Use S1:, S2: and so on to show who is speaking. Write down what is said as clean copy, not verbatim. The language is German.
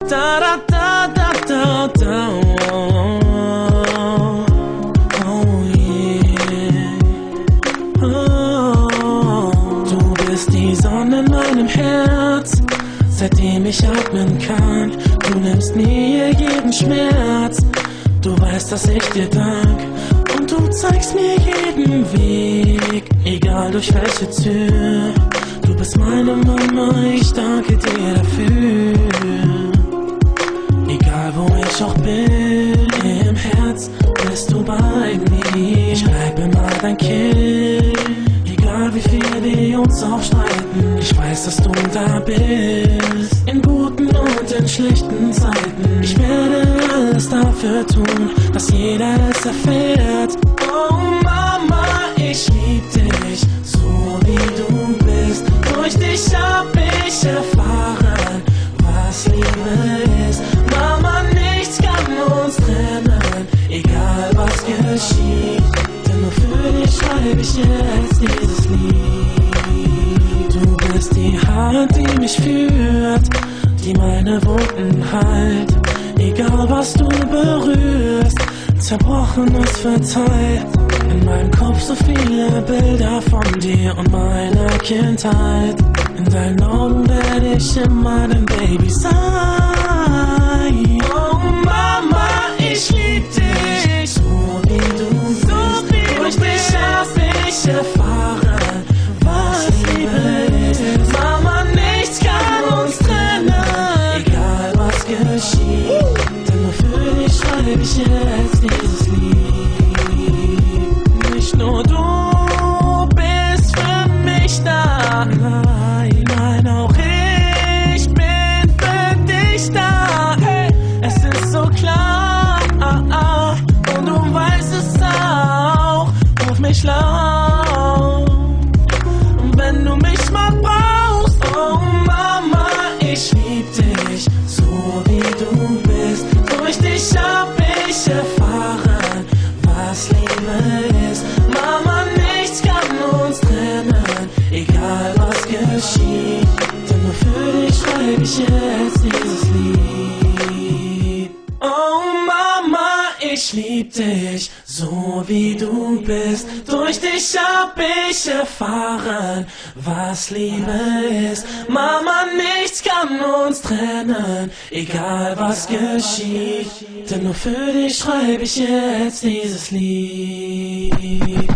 S1: Da da da da da da. Oh yeah. Oh. Du bist die Sonne in meinem Herz, seitdem ich atmen kann. Du nimmst mir jeden Schmerz. Du weißt, dass ich dir dank. Und du zeigst mir jeden Weg, egal durch welche Tür. Du bist meine Mama, ich danke dir dafür. Egal wo ich auch bin, im Herz bist du bei mir. Ich bleib immer dein Kind, egal wie viel wir uns auch streiten. Ich weiß, dass du da bist, in guten und in schlechten Zeiten. Ich werde alles dafür tun, dass jeder es erfährt. Oh Mama, ich lieb dich, so wie du bist. Durch dich hab ich erfahren, was Liebe ist. Mama, nichts kann uns trennen, egal was geschieht. Denn nur für dich schreibe ich jetzt dieses Lied. Du bist die Hand, die mich führt, die meine Wunden heilt. Egal was du berührst, Zerbrochenes verzeiht. In meinem Kopf so viele Bilder von dir und meiner Kindheit. In deinen Augen werde ich immer dein Baby sein. Oh Mama, ich lieb dich, so wie du bist. Durch dich hab ich erfahren, was Liebe ist. Mama, nichts kann uns trennen, egal was geschieht. Denn nur für dich schreibe ich jetzt dieses Lied. Nicht nur du bist für mich da, nein, auch ich bin für dich da. Hey, es ist so klar, und du weißt es auch, ruf mich laut, wenn du mich mal brauchst. Oh Mama, ich lieb dich, so wie du bist. Durch dich hab ich erfahren, was Liebe ist. Mama, nichts kann uns trennen, egal was geschieht. Denn nur für dich schreibe ich jetzt dieses Lied. Oh Mama, ich lieb dich, so wie du bist. Durch dich hab ich erfahren, was Liebe ist. Mama, nichts kann uns trennen, egal was geschieht. Denn nur für dich schreibe ich jetzt dieses Lied.